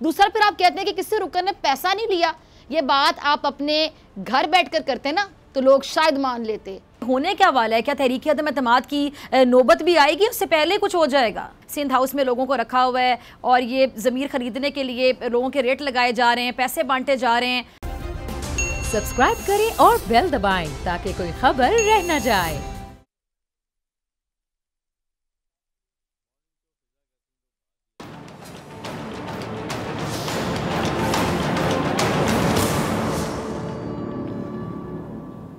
दूसरा फिर आप कहते हैं कि किसी रुकन ने पैसा नहीं लिया। ये बात आप अपने घर बैठकर करते ना तो लोग शायद मान लेते। होने क्या वाला है? क्या तहरीक अदम एतमाद की नौबत भी आएगी? उससे पहले कुछ हो जाएगा? सिंध हाउस में लोगों को रखा हुआ है और ये ज़मीर खरीदने के लिए लोगों के रेट लगाए जा रहे हैं, पैसे बांटे जा रहे हैं। सब्सक्राइब करें और बेल दबाएं ताकि कोई खबर रह न जाए।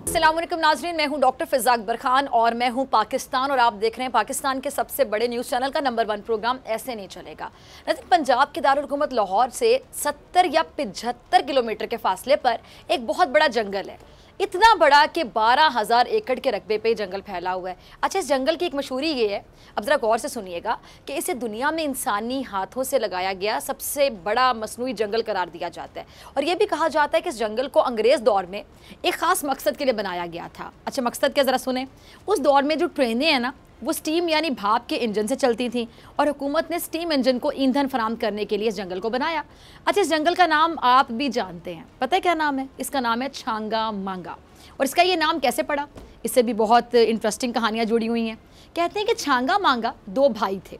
अस्सलामुअलैकुम नाज़रीन, मैं हूं डॉक्टर फ़िज़ा अकबर खान और मैं हूं पाकिस्तान और आप देख रहे हैं पाकिस्तान के सबसे बड़े न्यूज़ चैनल का नंबर 1 प्रोग्राम ऐसे नहीं चलेगा। नाज़रीन, पंजाब के दारुल हुकूमत लाहौर से 70 या 75 किलोमीटर के फासले पर एक बहुत बड़ा जंगल है, इतना बड़ा कि 12,000 एकड़ के रकबे पे जंगल फैला हुआ है। अच्छा, इस जंगल की एक मशहूरी ये है, अब ज़रा गौर से सुनिएगा, कि इसे दुनिया में इंसानी हाथों से लगाया गया सबसे बड़ा मसनूई जंगल करार दिया जाता है। और ये भी कहा जाता है कि इस जंगल को अंग्रेज़ दौर में एक ख़ास मकसद के लिए बनाया गया था। अच्छा, मकसद क्या, ज़रा सुने। उस दौर में जो ट्रेनें हैं ना, वो स्टीम यानी भाप के इंजन से चलती थी और हुकूमत ने स्टीम इंजन को ईंधन फराहम करने के लिए इस जंगल को बनाया। अच्छा, इस जंगल का नाम आप भी जानते हैं, पता है क्या नाम है? इसका नाम है छांगा मांगा। और इसका ये नाम कैसे पड़ा, इससे भी बहुत इंटरेस्टिंग कहानियाँ जुड़ी हुई हैं। कहते हैं कि छांगा मांगा 2 भाई थे।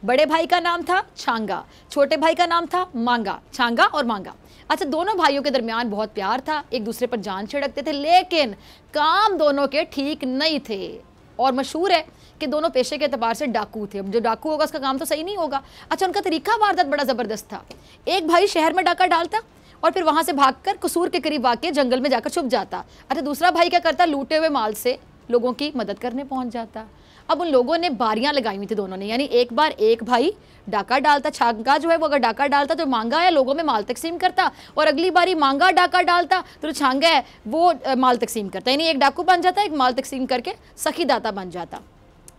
बड़े भाई का नाम था छांगा, छोटे भाई का नाम था मांगा। छांगा और मांगा। अच्छा, दोनों भाइयों के दरमियान बहुत प्यार था, एक दूसरे पर जान छिड़कते थे, लेकिन काम दोनों के ठीक नहीं थे। और मशहूर है कि दोनों पेशे के एतबार से डाकू थे। अब जो डाकू होगा उसका काम तो सही नहीं होगा। अच्छा, उनका तरीका वारदात बड़ा ज़बरदस्त था। एक भाई शहर में डाका डालता और फिर वहाँ से भागकर कसूर के करीब आके जंगल में जाकर छुप जाता। अच्छा, दूसरा भाई क्या करता, लूटे हुए माल से लोगों की मदद करने पहुँच जाता। अब उन लोगों ने बारियां लगाई हुई थी दोनों ने, यानी एक बार एक भाई डाका डालता, छांगा जो है वो अगर डाका डालता तो मांगा है लोगों में माल तकसीम करता, और अगली बारी मांगा डाका डालता तो छांगा है वो माल तकसीम करता, यानी एक डाकू बन जाता, एक माल तकसीम करके सखी दाता बन जाता।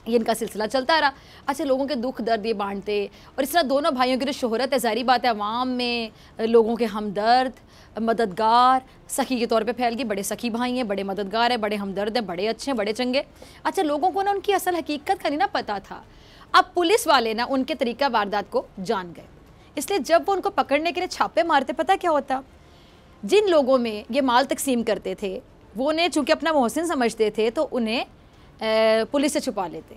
ये इनका सिलसिला चलता रहा। अच्छा, लोगों के दुख दर्द ये बांटते, और इस तरह दोनों भाइयों की जो शोहरत है, ज़ाहिर बात है अवाम में लोगों के हमदर्द, मददगार, सखी के तौर पे फैल गई। बड़े सखी भाई हैं, बड़े मददगार हैं, बड़े हमदर्द हैं, बड़े अच्छे हैं, बड़े चंगे। अच्छा, लोगों को ना उनकी असल हकीकत का नहीं ना पता था। अब पुलिस वाले ना उनके तरीका वारदात को जान गए, इसलिए जब वो उनको पकड़ने के लिए छापे मारते, पता क्या होता, जिन लोगों में ये माल तकसीम करते थे वो उन्हें चूँकि अपना मोहसिन समझते थे तो उन्हें पुलिस से छुपा लेते।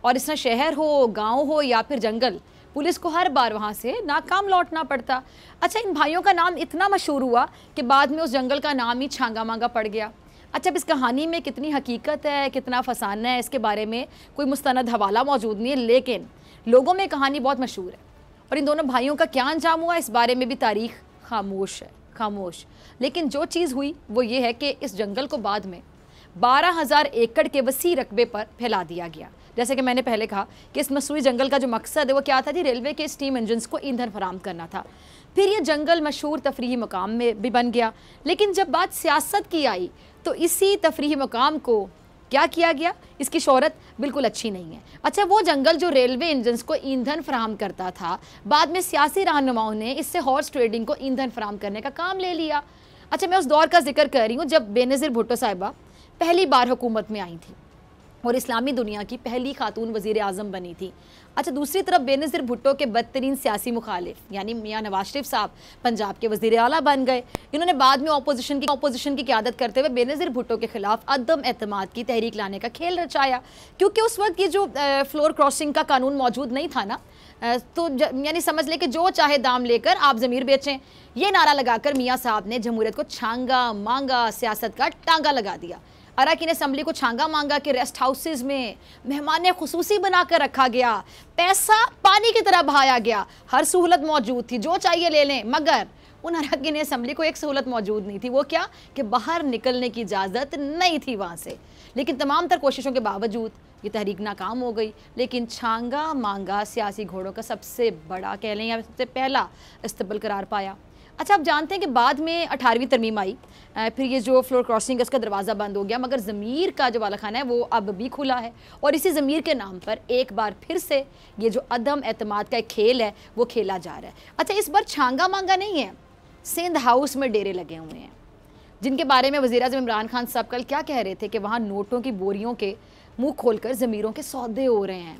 और इस तरह शहर हो, गाँव हो या फिर जंगल, पुलिस को हर बार वहाँ से नाकाम लौटना पड़ता। अच्छा, इन भाइयों का नाम इतना मशहूर हुआ कि बाद में उस जंगल का नाम ही छांगा मांगा पड़ गया। अच्छा, अब इस कहानी में कितनी हकीकत है, कितना फसाना है, इसके बारे में कोई मुस्तनद हवाला मौजूद नहीं है, लेकिन लोगों में कहानी बहुत मशहूर है। और इन दोनों भाइयों का क्या अंजाम हुआ, इस बारे में भी तारीख खामोश है, खामोश। लेकिन जो चीज़ हुई वो ये है कि इस जंगल को बाद में 12,000 एकड़ के वसी रकबे पर फैला दिया गया। जैसे कि मैंने पहले कहा कि इस मसनूई जंगल का जो मकसद है वो क्या था जी, रेलवे के स्टीम इंजन्स को ईंधन फराहम करना था। फिर ये जंगल मशहूर तफरीही मकाम में भी बन गया। लेकिन जब बात सियासत की आई तो इसी तफरीही मकाम को क्या किया गया, इसकी शोहरत बिल्कुल अच्छी नहीं है। अच्छा, वो जंगल जो रेलवे इंजन्स को ईंधन फराहम करता था, बाद में सियासी रहनुमाओं ने इससे हॉर्स ट्रेडिंग को ईंधन फराहम करने का काम ले लिया। अच्छा, मैं उस दौर का जिक्र कर रही हूँ जब बेनज़ीर भुट्टो साहिबा पहली बार हुकूमत में आई थी और इस्लामी दुनिया की पहली खातून वज़ीर आज़म बनी थी। अच्छा, दूसरी तरफ बेनज़ीर भुट्टो के बदतरीन सियासी मुखालिफ यानी मियाँ नवाज शरीफ साहब पंजाब के वज़ीर आला बन गए। इन्होंने बाद में अपोजिशन की क़यादत करते हुए बेनज़ीर भुट्टो के ख़िलाफ़ अदम एतमाद की तहरीक लाने का खेल रचाया, क्योंकि उस वक्त ये जो फ्लोर क्रॉसिंग का कानून मौजूद नहीं था ना, तो यानी समझ ले कि जो चाहे दाम लेकर आप ज़मीर बेचें। ये नारा लगाकर मियाँ साहब ने जमहूरियत को छांगा मांगा सियासत का टांगा लगा दिया। अरकान असम्बली को छांगा मांगा के रेस्ट हाउसेज में मेहमान खुसूसी बनाकर रखा गया, पैसा पानी की तरह बहाया गया, हर सहूलत मौजूद थी, जो चाहिए ले लें। मगर उन अरकान असम्बली को एक सहूलत मौजूद नहीं थी, वो क्या कि बाहर निकलने की इजाज़त नहीं थी वहाँ से। लेकिन तमाम तर कोशिशों के बावजूद ये तहरीक नाकाम हो गई। लेकिन छांगा मांगा सियासी घोड़ों का सबसे बड़ा कह लें या सबसे पहला इस्तबल करार पाया। अच्छा, आप जानते हैं कि बाद में 18वीं तरमीम आई, फिर ये जो फ्लोर क्रॉसिंग है उसका दरवाज़ा बंद हो गया, मगर ज़मीर का जो वालाखाना है वो अब भी खुला है और इसी ज़मीर के नाम पर एक बार फिर से ये जो अदम एतमाद का एक खेल है वो खेला जा रहा है। अच्छा, इस बार छांगा मांगा नहीं है, सिंध हाउस में डेरे लगे हुए हैं, जिनके बारे में वज़ीर-ए-आज़म इमरान खान साहब कल क्या कह रहे थे कि वहाँ नोटों की बोरियों के मुँह खोलकर ज़मीरों के सौदे हो रहे हैं।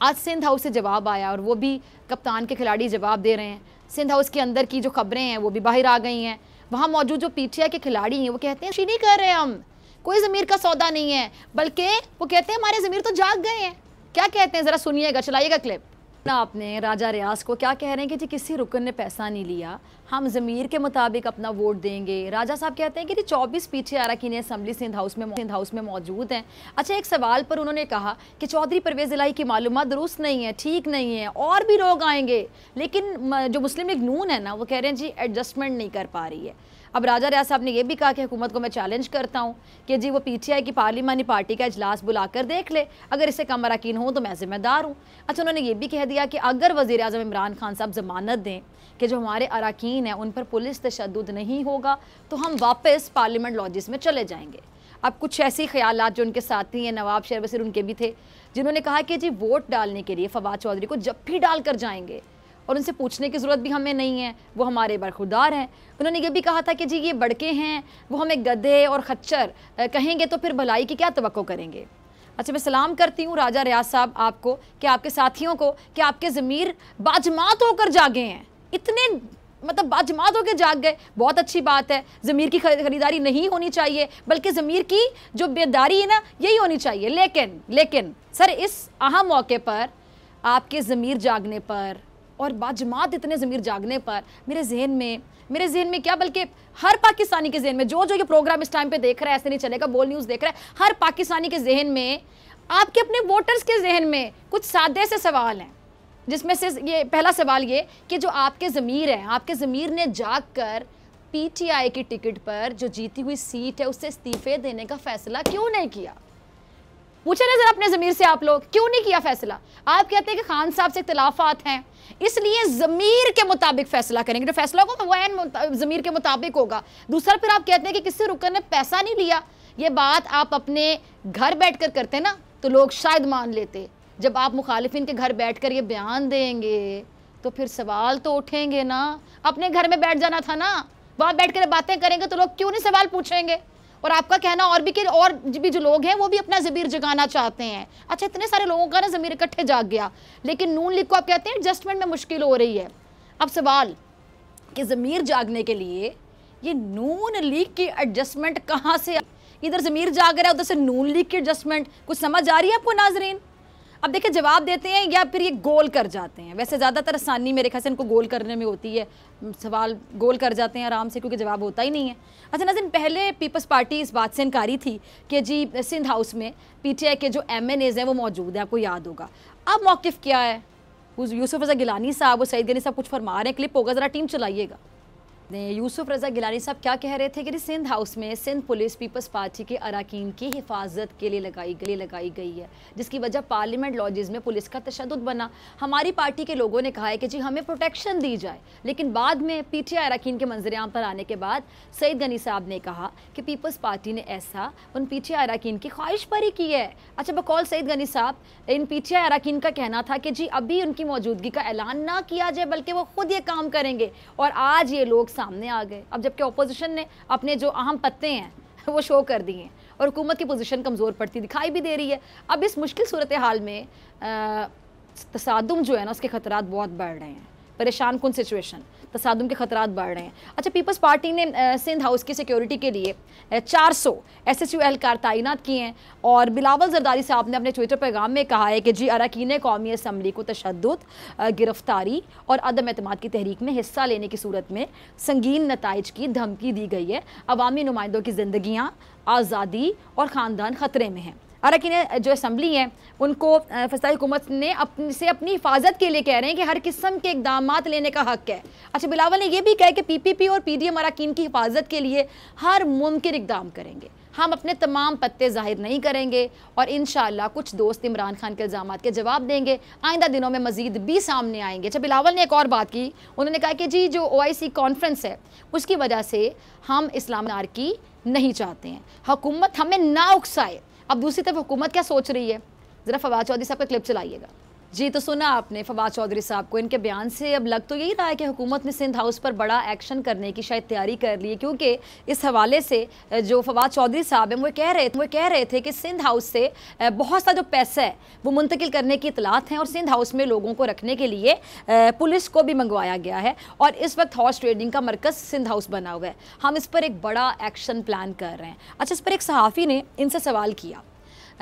आज सिंध हाउस से जवाब आया और वो भी कप्तान के खिलाड़ी जवाब दे रहे हैं। सिंध हाउस के अंदर की जो खबरें हैं वो भी बाहर आ गई हैं। वहाँ मौजूद जो पीटीआई के खिलाड़ी हैं वो कहते हैं शी नहीं कर रहे हम, कोई ज़मीर का सौदा नहीं है, बल्कि वो कहते हैं हमारे ज़मीर तो जाग गए हैं। क्या कहते हैं ज़रा सुनिएगा, चलाइएगा क्लिप। आपने राजा रियाज को क्या कह रहे हैं कि जी किसी रुकन ने पैसा नहीं लिया, हम ज़मीर के मुताबिक अपना वोट देंगे। राजा साहब कहते हैं कि जी 24 पीछे अरकान असम्बली सिंध हाउस में मौजूद हैं। अच्छा, एक सवाल पर उन्होंने कहा कि चौधरी परवेज़ इलाही की मालूमात दुरुस्त नहीं है, ठीक नहीं है, और भी लोग आएंगे, लेकिन जो मुस्लिम लीग नून है ना वो कह रहे हैं जी एडजस्टमेंट नहीं कर पा रही है। अब राजा रियाज साहब ने यह भी कहा कि हुकूमत को मैं चैलेंज करता हूँ कि जी वो पीटीआई की पार्लिमानी पार्टी का इजलास बुलाकर देख ले, अगर इससे कम अरकान हो तो मैं जिम्मेदार हूँ। अच्छा, उन्होंने ये भी कह दिया कि अगर वज़ीर आज़म इमरान खान साहब ज़मानत दें कि जो हमारे अरकान हैं उन पर पुलिस तशद्दुद नहीं होगा तो हम वापस पार्लियामेंट लॉजिस में चले जाएंगे। अब कुछ ऐसे ख्यालात जो उनके साथी हैं नवाब शेर बशीर उनके भी थे, जिन्होंने कहा कि जी वोट डालने के लिए फवाद चौधरी को जब भी डाल कर जाएंगे और उनसे पूछने की ज़रूरत भी हमें नहीं है, वो हमारे बरखुरदार हैं। उन्होंने ये भी कहा था कि जी ये बड़के हैं, वो हमें गधे और खच्चर कहेंगे तो फिर भलाई की क्या तवक्को करेंगे। अच्छा, मैं सलाम करती हूँ राजा रियाज साहब आपको कि आपके साथियों को कि आपके ज़मीर बाजमात होकर जागे हैं, इतने मतलब बाजमात होकर जाग गए, बहुत अच्छी बात है। ज़मीर की खरीदारी नहीं होनी चाहिए, बल्कि ज़मीर की जो बेदारी है ना यही होनी चाहिए। लेकिन सर इस अहम मौके पर आपके ज़मीर जागने पर और बाजमात इतने ज़मीर जागने पर मेरे जहन में क्या बल्कि हर पाकिस्तानी के जहन में जो ये प्रोग्राम इस टाइम पे देख रहा है, ऐसे नहीं चलेगा, बोल न्यूज़ देख रहा है, हर पाकिस्तानी के जहन में, आपके अपने वोटर्स के जहन में कुछ सादे से सवाल हैं, जिसमें से ये पहला सवाल ये कि जो आपके ज़मीर हैं, आपके ज़मीर ने जाग कर पीटीआई की टिकट पर जो जीती हुई सीट है उससे इस्तीफे देने का फैसला क्यों नहीं किया? पूछे नजर अपने ज़मीर से, आप लोग क्यों नहीं किया फैसला? आप कहते हैं कि खान साहब से इख्तिलाफात हैं, इसलिए ज़मीर के मुताबिक फैसला करेंगे, जो फैसला होगा वो ज़मीर के मुताबिक होगा। दूसरा फिर आप कहते हैं कि किसी रुकन ने पैसा नहीं लिया। ये बात आप अपने घर बैठ कर करते ना तो लोग शायद मान लेते, जब आप मुखालिफिन के घर बैठ कर ये बयान देंगे तो फिर सवाल तो उठेंगे ना। अपने घर में बैठ जाना था ना, वहाँ बैठ कर बातें करेंगे तो लोग क्यों नहीं सवाल पूछेंगे? और आपका कहना और भी कि और भी जो लोग हैं वो भी अपना ज़मीर जगाना चाहते हैं। अच्छा, इतने सारे लोगों का ना ज़मीर इकट्ठे जाग गया, लेकिन नून लीग को आप कहते हैं एडजस्टमेंट में मुश्किल हो रही है। अब सवाल कि ज़मीर जागने के लिए ये नून लीग की एडजस्टमेंट कहाँ से? इधर ज़मीर जाग रहा है, उधर से नून लीग की एडजस्टमेंट, कुछ समझ आ रही है आपको नाजरीन? अब देखिए, जवाब देते हैं या फिर ये गोल कर जाते हैं। वैसे ज़्यादातर आसानी मेरे ख्याल से इनको गोल करने में होती है, सवाल गोल कर जाते हैं आराम से क्योंकि जवाब होता ही नहीं है। अच्छा नाज़रीन, पहले पीपल्स पार्टी इस बात से इनकारी थी कि जी सिंध हाउस में पीटीआई के जो एमएनएज़ हैं वो मौजूद हैं, आपको याद होगा। अब मौक़िफ़ क्या है? यूसुफ रज़ा गिलानी साहब और सईद गनी साहब कुछ फरमा रहे हैं, क्लिप होगा, ज़रा टीम चलाइएगा। यूसुफ रज़ा गिलानी साहब क्या कह रहे थे कि सिंध हाउस में सिंध पुलिस पीपल्स पार्टी के अरकान की हिफाजत के लिए लगाई गई है, जिसकी वजह पार्लियामेंट लॉजिस में पुलिस का तशद्दुद बना। हमारी पार्टी के लोगों ने कहा है कि जी हमें प्रोटेक्शन दी जाए, लेकिन बाद में पीटीआई अरकान के मंजर-ए-आम पर आने के बाद सईद गनी साहब ने कहा कि पीपल्स पार्टी ने ऐसा उन पीटीआई अरकान की ख्वाहिश पर ही की है। अच्छा, बकौल सईद गनी साहब, इन पीटीआई अरकान का कहना था कि जी अभी उनकी मौजूदगी का ऐलान ना किया जाए, बल्कि वो खुद ये काम करेंगे, और आज ये लोग सामने आ गए। अब जबकि अपोजिशन ने अपने जो अहम पत्ते हैं वो शो कर दिए हैं और हुकूमत की पोजीशन कमज़ोर पड़ती दिखाई भी दे रही है। अब इस मुश्किल सूरत हाल में तसादुम जो है ना उसके खतरात बहुत बढ़ रहे हैं, परेशान कुन सिचुएशन, तसादुम के खतरात बढ़ रहे हैं। अच्छा, पीपल्स पार्टी ने सिंध हाउस की सिक्योरिटी के लिए 400 SSU एहलकार तैनात किए हैं, और बिलावल जरदारी साहब ने अपने ट्विटर पैगाम में कहा है कि जी अरकान कौमी असम्बली को तशद्दुद, गिरफ्तारी और अदम एतमाद की तहरीक में हिस्सा लेने की सूरत में संगीन नताइज की धमकी दी गई है। अवामी नुमाइंदों की ज़िंदगियाँ, आज़ादी और ख़ानदान ख़तरे में हैं। अरकान जो असम्बली हैं उनको फसाई हुकूमत ने अपनी हिफाजत के लिए कह रहे हैं कि हर किस्म के इक़दामात लेने का हक़ है। अच्छा, बिलावल ने यह भी कहा कि PPP और PDM अरकान की हिफाजत के लिए हर मुमकिन इक़दाम करेंगे, हम अपने तमाम पत्ते ज़ाहिर नहीं करेंगे, और इंशाअल्लाह कुछ दोस्त इमरान खान के इल्ज़ामात के जवाब देंगे, आइंदा दिनों में मज़ीद भी सामने आएंगे। अच्छा, बिलावल ने एक और बात की, उन्होंने कहा कि जी जो OIC कॉन्फ्रेंस है उसकी वजह से हम इस्लाम नारकी नहीं चाहते हैं, हुकूमत हमें ना उकसाए। अब दूसरी तरफ हुकूमत क्या सोच रही है, ज़रा फवाद चौधरी साहब का क्लिप चलाइएगा। जी, तो सुना आपने फवाद चौधरी साहब को। इनके बयान से अब लग तो यही रहा है कि हुकूमत ने सिंध हाउस पर बड़ा एक्शन करने की शायद तैयारी कर ली है, क्योंकि इस हवाले से जो फवाद चौधरी साहब हैं वो कह रहे थे कि सिंध हाउस से बहुत सा जो पैसा है वो मुंतकिल करने की इतलात हैं और सिंध हाउस में लोगों को रखने के लिए पुलिस को भी मंगवाया गया है और इस वक्त हॉर्स ट्रेडिंग का मरकज़ सिंध हाउस बना हुआ है। हम इस पर एक बड़ा एक्शन प्लान कर रहे हैं। अच्छा, इस पर एक सहाफ़ी ने इनसे सवाल किया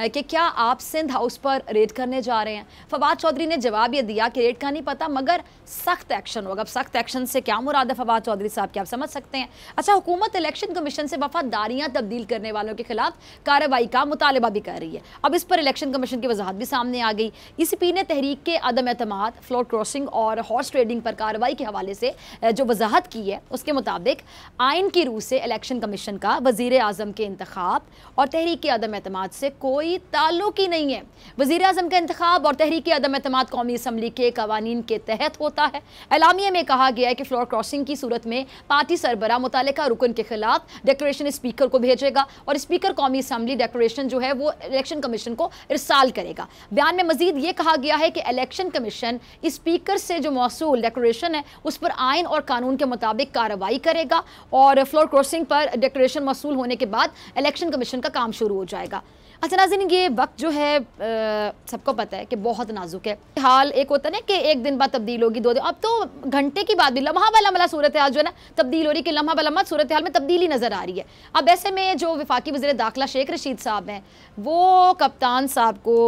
कि क्या आप सिंध हाउस पर रेड करने जा रहे हैं। फवाद चौधरी ने जवाब ये दिया कि रेड का नहीं पता मगर सख्त एक्शन होगा। अब सख्त एक्शन से क्या मुराद है फवाद चौधरी साहब की आप समझ सकते हैं। अच्छा, हुकूमत इलेक्शन कमीशन से वफादारियां तब्दील करने वालों के खिलाफ कार्रवाई का मुतालबा भी कर रही है। अब इस पर इलेक्शन कमीशन की वजाहत भी सामने आ गई। ईसीपी ने तहरीक के अदम एतमाद, फ्लोर क्रॉसिंग और हॉर्स ट्रेडिंग पर कार्रवाई के हवाले से जो वजाहत की है उसके मुताबिक आइन की रूह से इलेक्शन कमीशन का वज़ीर आज़म के इंतखाब और तहरीक के अदम एतमाद से कोई ताल्लुक ही नहीं है। वज़ीर आज़म का इंतखाब और तहरीक अदम एतमाद कौमी असम्बली के कवानीन के तहत होता है। एलामिया में कहा गया है कि फ्लोर क्रॉसिंग की सूरत में पार्टी सरबरा मुतालिका रुकन के खिलाफ डिक्लेरेशन स्पीकर को भेजेगा और स्पीकर कौमी असम्बली डिक्लेरेशन जो है वो इलेक्शन कमीशन को इरसाल करेगा। बयान में मजीद ये कहा गया है कि इलेक्शन कमीशन स्पीकर से जो मौसूल डिक्लेरेशन है उस पर आइन और कानून के मुताबिक कार्रवाई करेगा और फ्लोर क्रॉसिंग पर डिक्लेरेशन मौसूल होने के बाद इलेक्शन कमीशन का काम शुरू हो जाएगा। अच्छा नाज़रीन, ये वक्त जो है सबको पता है कि बहुत नाजुक है। हाल एक होता है ना कि एक दिन बाद तब्दील होगी, 2 दिन, अब तो घंटे की बाद भी लम्हा बलम्हा सूरत हाल जो है ना तब्दील हो रही है कि लम्हा बलम्हा सूरत हाल में तब्दीली नज़र आ रही है। अब ऐसे में जो वफाकी वज़ीर दाखिला शेख रशीद साहब हैं वो कप्तान साहब को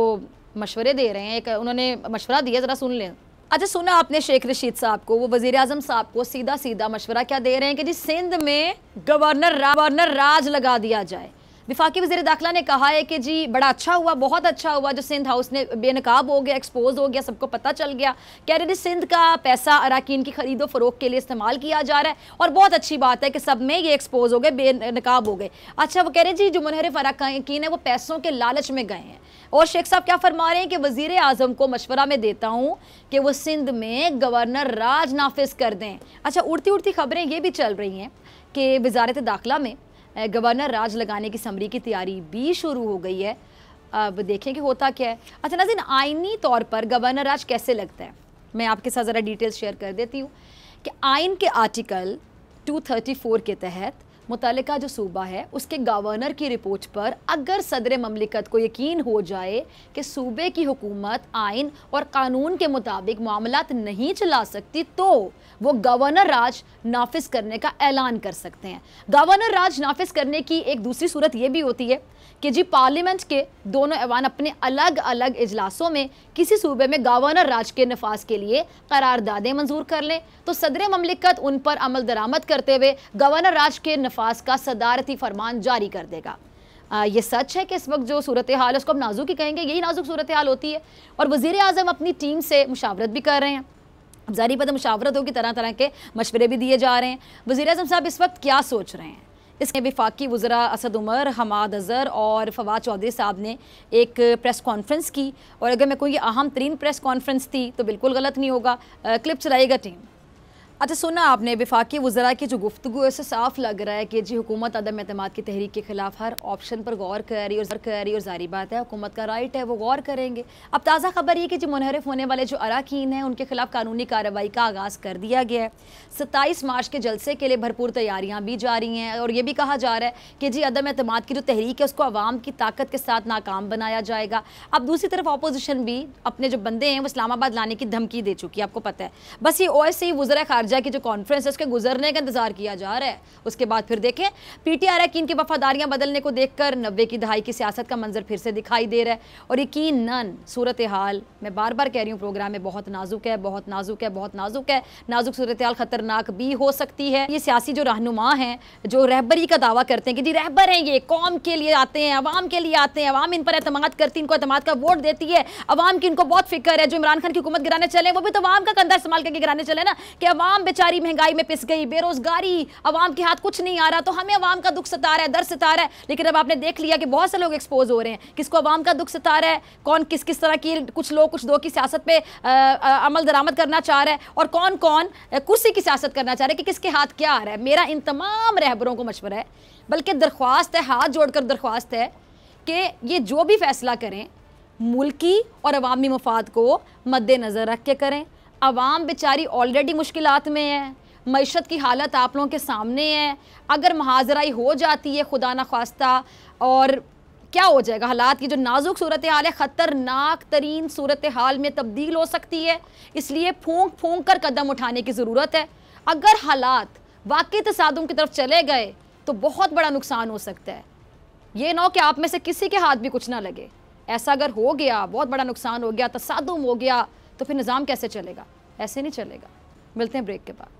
मशवरे दे रहे हैं। एक उन्होंने मशवरा दिया, ज़रा सुन लें। अच्छा, सुना आपने शेख रशीद साहब को, वो वज़ीर आज़म साहब को सीधा सीधा मशवरा क्या दे रहे हैं कि जी सिंध में गवर्नर राज लगा दिया जाए। विफाकी वज़ीर दाखिला ने कहा है कि जी बड़ा अच्छा हुआ, बहुत अच्छा हुआ जो सिंध हाउस ने बेनकाब हो गया, एक्सपोज हो गया, सबको पता चल गया। कह रहे थे सिंध का पैसा अराकीन की खरीदो फरोख के लिए इस्तेमाल किया जा रहा है और बहुत अच्छी बात है कि सब में ये एक्सपोज हो गए, बेनकाब हो गए। अच्छा, वो कह रहे हैं जी जो मुनहरिफ अराकीन है वो पैसों के लालच में गए हैं। और शेख साहब क्या फरमा रहे हैं कि वज़ीर आज़म को मशवरा में देता हूँ कि वो सिंध में गवर्नर राज नाफिज कर दें। अच्छा, उड़ती खबरें ये भी चल रही हैं कि वज़ारत दाखिला में गवर्नर राज लगाने की समरी की तैयारी भी शुरू हो गई है। अब देखें कि होता क्या है। अच्छा नाज़रीन, आइनी तौर पर गवर्नर राज कैसे लगता है मैं आपके साथ ज़रा डिटेल्स शेयर कर देती हूँ कि आइन के आर्टिकल 234 के तहत मुतल्लिका जो सूबा है उसके गवर्नर की रिपोर्ट पर अगर सदर ममलिकत को यकीन हो जाए कि सूबे की हुकूमत आइन और कानून के मुताबिक मामलात नहीं चला सकती तो वो गवर्नर राज नाफिज करने का ऐलान कर सकते हैं। गवर्नर राज नाफिज करने की एक दूसरी सूरत ये भी होती है कि जी पार्लियामेंट के दोनों ऐवान अपने अलग अलग इजलासों में किसी सूबे में गवर्नर राज के नफाज के लिए करारदादें मंजूर कर लें तो सदर ममलिकत उन पर अमल दरामद करते हुए गवर्नर राज के नफाज का सदारती फरमान जारी कर देगा। ये सच है कि इस वक्त जो सूरत हाल है उसको हम नाजुक ही कहेंगे, यही नाजुक सूरत हाल होती है और वज़ीर आज़म अपनी टीम से मुशावरत भी कर रहे हैं। जारी पता मुशावरत होगी, तरह तरह के मशवरे भी दिए जा रहे हैं। वज़ीर आज़म साहब इस वक्त क्या सोच रहे हैं? इसके वफाकी वज़रा असद उमर, हमाद अज़हर और फवाद चौधरी साहब ने एक प्रेस कॉन्फ्रेंस की और अगर मैं कोई ये अहम तरीन प्रेस कॉन्फ्रेंस थी तो बिल्कुल गलत नहीं होगा। क्लिप चलाएगा टीम। अच्छा, सुना आपने वफाकी वज़रा की जो गुफ्तगू है, इससे साफ लग रहा है कि जी हुकूमत अदम एतमाद की तहरीक के खिलाफ हर ऑप्शन पर गौर कर रही और जारी बात है हुकूमत का राइट है वो गौर करेंगे। अब ताज़ा खबर ये कि जो मुनहरिफ होने वाले जो अराकीन हैं उनके खिलाफ कानूनी कार्रवाई का आगाज़ कर दिया गया है। 27 मार्च के जलसे के लिए भरपूर तैयारियाँ भी जारी हैं और ये भी कहा जा रहा है कि जी अदम एतमाद की जो तहरीक है उसको अवाम की ताकत के साथ नाकाम बनाया जाएगा। अब दूसरी तरफ अपोजिशन भी अपने जो बंदे हैं वो इस्लामाबाद लाने की धमकी दे चुकी है, आपको पता है। बस ये OIC वज़रा खारजा की जो कॉन्फ्रेंस है उसके गुजरने का इंतजार किया जा रहा है। उसके बाद फिर देखें PTI अरकान की वफादारियां बदलने को देखकर 90 की दहाई की सियासत का मंजर फिर से दिखाई दे रहा है और यकीनन सूरत हाल, मैं बार बार कह रही हूँ प्रोग्राम में, बहुत नाजुक है, बहुत नाजुक है, बहुत नाजुक है। नाजुक सूरत हाल खतरनाक भी हो सकती है। ये सियासी जो रहनुमा हैं जो रहबरी का दावा करते हैं कि जी रहबर हैं, ये कौम के लिए आते हैं, अवाम के लिए आते हैं, अवाम इन पर एतमाद करती है, इनको एतमाद का वोट देती है, अवाम की इनको बहुत फिक्र है। जो इमरान खान की हुकूमत गिराने चले वो भी तो अवाम का कंधा इस्तेमाल करके गिराने चले ना कि अवाम बेचारी महंगाई में पिस गई, बेरोजगारी, अवाम के हाथ कुछ नहीं आ रहा तो हमें अवाम का दुख सता रहा है, दर्द सता रहा है। लेकिन अब आपने देख लिया कि बहुत से लोग एक्सपोज हो रहे हैं, किसको अवाम का दुख सता रहा है, कौन किस किस तरह की कुछ लोग कुछ दो की सियासत पे अमल दरामद करना चाह रहा है और कौन कौन कुर्सी की सियासत करना चाह रहा है कि किसके हाथ क्या आ रहा है। मेरा इन तमाम रहबरों को मशवरा है, बल्कि दरख्वास्त है, हाथ जोड़कर दरख्वास्त है कि ये जो भी फैसला करें मुल्की और अवामी मफाद को मद्देनज़र रख के करें। अवाम बेचारी ऑलरेडी मुश्किलात में है, मईशत की हालत आप लोगों के सामने है। अगर महाजराई हो जाती है खुदा न खास्ता, और क्या हो जाएगा, हालात की जो नाजुक सूरत हाल है ख़तरनाक तरीन सूरत हाल में तब्दील हो सकती है। इसलिए फूंक फूंक कर कदम उठाने की ज़रूरत है। अगर हालात वाकई तसादुम की तरफ चले गए तो बहुत बड़ा नुकसान हो सकता है। ये ना कि आप में से किसी के हाथ भी कुछ ना लगे। ऐसा अगर हो गया, बहुत बड़ा नुकसान हो गया, तसादुम हो गया, तो फिर निज़ाम कैसे चलेगा? ऐसे नहीं चलेगा। मिलते हैं ब्रेक के बाद।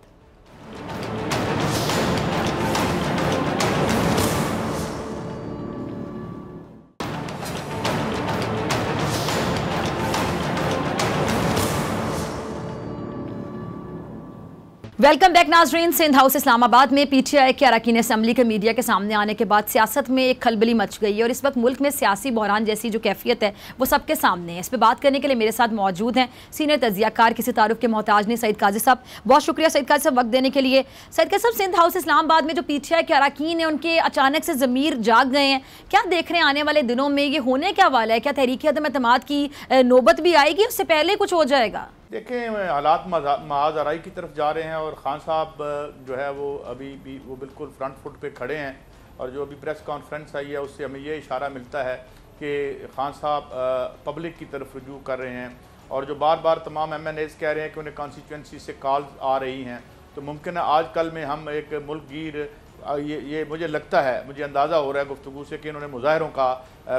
वेलकम बैक नाजरीन। सिंध हाउस इस्लामाबाद में पीटीआई के अरकान असम्बली के मीडिया के सामने आने के बाद सियासत में एक खलबली मच गई है और इस वक्त मुल्क में सियासी बहरान जैसी जो कैफियत है वो सबके सामने है। इस पर बात करने के लिए मेरे साथ मौजूद हैं सीनियर तजियाकार, किसी तारुफ के मोहताज नहीं, सईद काजी साहब। बहुत शुक्रिया सईद काजी साहब वक्त देने के लिए। सईद काजी साहब, सिंध हाउस इस्लामाबाद में जो पीटीआई के अरकान हैं उनके अचानक से ज़मीर जाग गए हैं, क्या देख रहे हैं आने वाले दिनों में ये होने क्या वाला है? क्या तहरीक अदम एतमाद की नौबत भी आएगी, उससे पहले कुछ हो जाएगा? देखें, हालात महाज आराई की तरफ जा रहे हैं और ख़ान साहब जो है वो अभी भी वो बिल्कुल फ्रंट फुट पे खड़े हैं। और जो अभी प्रेस कॉन्फ्रेंस आई है उससे हमें ये इशारा मिलता है कि ख़ान साहब पब्लिक की तरफ रुजू कर रहे हैं। और जो बार बार तमाम MNAs कह रहे हैं कि उन्हें कॉन्स्टिट्यूंसी से कॉल्स आ रही हैं, तो मुमकिन है आज कल में हम एक मुल्कगीर ये मुझे लगता है, मुझे अंदाज़ा हो रहा है गुफ्तगू से कि इन्होंने मुजाहरों का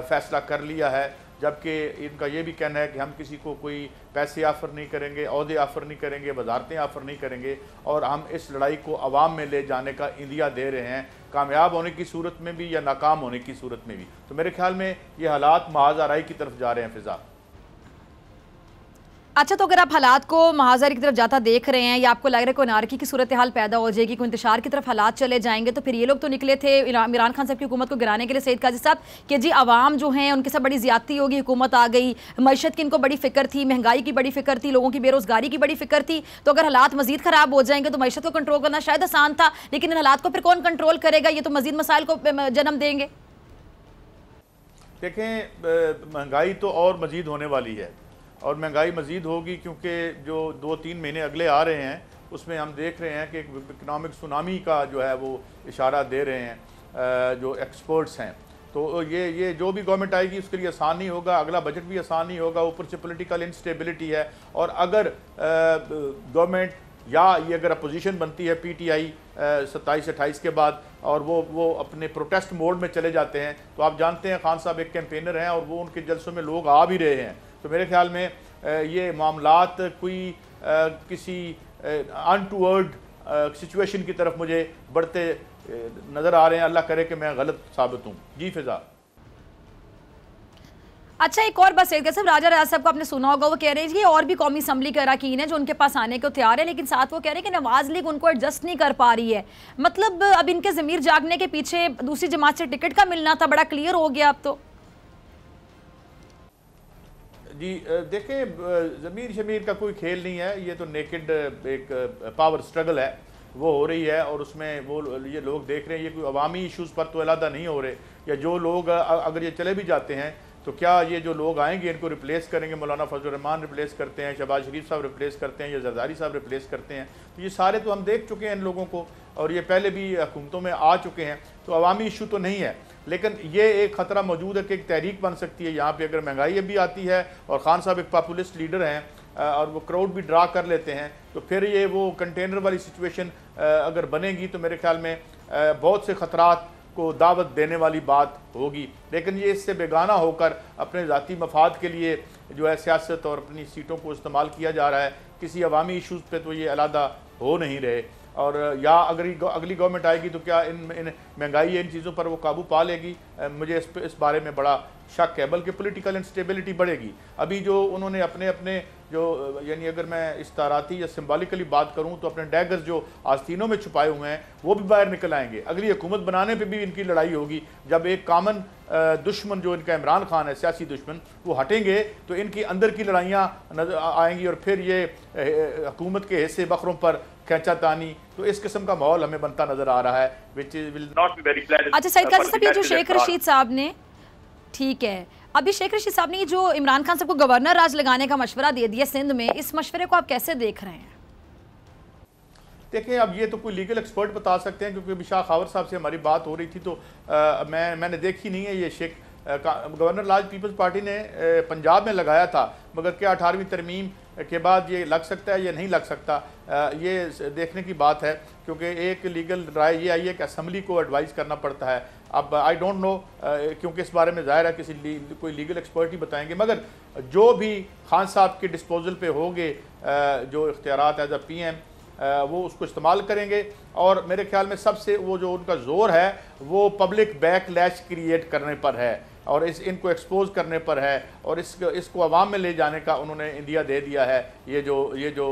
फ़ैसला कर लिया है। जबकि इनका ये भी कहना है कि हम किसी को कोई पैसे ऑफ़र नहीं करेंगे, ओहदे ऑफ़र नहीं करेंगे, वजारतें ऑफ़र नहीं करेंगे, और हम इस लड़ाई को अवाम में ले जाने का इंदिया दे रहे हैं, कामयाब होने की सूरत में भी या नाकाम होने की सूरत में भी। तो मेरे ख्याल में ये हालात महाज आराई की तरफ जा रहे हैं। फ़िज़ा, अच्छा, तो अगर आप हालात को महाजर की तरफ जाता देख रहे हैं या आपको लग रहा है कोई नारकी की सूरत हाल पैदा हो जाएगी, कोई इंतशार की तरफ हालात चले जाएंगे, तो फिर ये लोग तो निकले थे इमरान खान साहब की हुकूमत को गिराने के लिए, सईद काजी साहब, कि जी आवाम जो हैं उनके साथ बड़ी ज़्यादती होगी, हुकूमत आ गई, मईशत की इनको बड़ी फ़िक्र थी, महंगाई की बड़ी फ़िक्र थी, लोगों की बेरोज़गारी की बड़ी फ़िक्र थी। तो अगर हालात मज़ीद ख़राब हो जाएंगे तो मईशत को कंट्रोल करना शायद आसान था, लेकिन इन हालात को फिर कौन कंट्रोल करेगा? ये तो मज़ीद मसाइल को जन्म देंगे। देखें, महंगाई तो और मज़ीद होने वाली है और महंगाई मज़ीद होगी क्योंकि जो 2-3 महीने अगले आ रहे हैं उसमें हम देख रहे हैं कि एक इकनॉमिक सुनामी का जो है वो इशारा दे रहे हैं जो एक्सपर्ट्स हैं। तो ये जो भी गवर्नमेंट आएगी उसके लिए आसान नहीं होगा, अगला बजट भी आसान नहीं होगा, ऊपर से पॉलिटिकल इंस्टेबिलिटी है। और अगर गवर्नमेंट या ये अगर अपोजिशन बनती है PTI 27-28 के बाद और वो अपने प्रोटेस्ट मोड में चले जाते हैं, तो आप जानते हैं खान साहब एक कैंपेनर हैं और वो उनके जलसों में लोग आ भी रहे हैं। तो मेरे ख्याल में ये मामलात कोई किसी अनटूवर्ड सिचुएशन की तरफ मुझे बढ़ते नज़र आ रहे हैं। अल्लाह करे कि मैं गलत साबित हूँ। जी फ़िज़ा। अच्छा, एक और बात सईद साहब, राजा राज साहब को आपने सुना होगा, वो कह रहे हैं कि और भी कौमी असम्बली के अरकान है जो उनके पास आने को तैयार है, लेकिन साथ वो कह रहे हैं कि नवाज लीग उनको एडजस्ट नहीं कर पा रही है। मतलब अब इनके ज़मीर जागने के पीछे दूसरी जमात से टिकट का मिलना था, बड़ा क्लियर हो गया अब तो। जी देखें, ज़मीर शमीर का कोई खेल नहीं है, ये तो नेकेड एक पावर स्ट्रगल है वो हो रही है और उसमें वो ये लोग देख रहे हैं, ये कोई अवामी इशूज़ पर तो अलहदा नहीं हो रहे। या जो लोग अगर ये चले भी जाते हैं तो क्या ये जो लोग आएंगे इनको रिप्लेस करेंगे? मौलाना फजल रहमान रिप्लेस करते हैं, शहबाज शरीफ साहब रिप्लेस करते हैं या जरदारी साहब रिप्लेस करते हैं। तो ये सारे तो हम देख चुके हैं इन लोगों को और ये पहले भी हुकूमतों में आ चुके हैं। तो अवामी इशू तो नहीं है, लेकिन ये एक ख़तरा मौजूद है कि एक तहरीक बन सकती है यहाँ पे अगर महंगाई भी आती है और खान साहब एक पॉपुलिस्ट लीडर हैं और वो क्राउड भी ड्रा कर लेते हैं, तो फिर ये वो कंटेनर वाली सिचुएशन अगर बनेगी तो मेरे ख्याल में बहुत से ख़तरात को दावत देने वाली बात होगी। लेकिन ये इससे बेगाना होकर अपने ज़ाती मफाद के लिए जो है सियासत और अपनी सीटों को इस्तेमाल किया जा रहा है, किसी अवामी इशूज़ पे तो ये अलहदा हो नहीं रहे। और या अगली गवर्नमेंट आएगी तो क्या इन महंगाई इन चीज़ों पर वो काबू पा लेगी? मुझे इस बारे में बड़ा शक है, बल्कि पॉलिटिकल इंस्टेबिलिटी बढ़ेगी। अभी जो उन्होंने अपने जो यानी अगर मैं इस्ताराती या सिम्बॉलिकली बात करूं तो अपने डैगर्स जो आस्तीनों में छुपाए हुए हैं वो भी बाहर निकल आएंगे। अगली हुकूमत बनाने पे भी इनकी लड़ाई होगी। जब एक कॉमन दुश्मन जो इनका इमरान खान है, सियासी दुश्मन, वो हटेंगे तो इनकी अंदर की लड़ाइयाँ नजर आएंगी और फिर ये हुकूमत के हिस्से बकरों पर खींचातानी, तो इस किस्म का माहौल हमें बनता नजर आ रहा है, which will not be very pleasant. अच्छा सईद काजी साहब, ये जो शेख रशीद साहब ने ठीक है, अभी शेख रशीद साहब ने जो इमरान खान साहब को गवर्नर राज लगाने का मशवरा दे दिया सिंध में, इस मशवरे को आप कैसे देख रहे हैं? देखें, अब ये तो कोई लीगल एक्सपर्ट बता सकते हैं, क्योंकि अभी शाह खावर साहब से हमारी बात हो रही थी तो मैंने देखी नहीं है ये शेख गवर्नर राज पीपल्स पार्टी ने पंजाब में लगाया था, मगर क्या 18वीं तरमीम के बाद ये लग सकता है या नहीं लग सकता, ये देखने की बात है, क्योंकि एक लीगल राय ये आई है कि असम्बली को एडवाइस करना पड़ता है। अब आई डोंट नो, क्योंकि इस बारे में ज़ाहिर है कोई लीगल एक्सपर्ट ही बताएंगे, मगर जो भी खान साहब के डिस्पोजल पे होंगे जो इख्तियारात एज अ PM, वो उसको इस्तेमाल करेंगे। और मेरे ख्याल में सबसे वो जो उनका जोर है वो पब्लिक बैकलैश क्रिएट करने पर है और इनको एक्सपोज करने पर है, और इसको अवाम में ले जाने का उन्होंने इंडिया दे दिया है। ये जो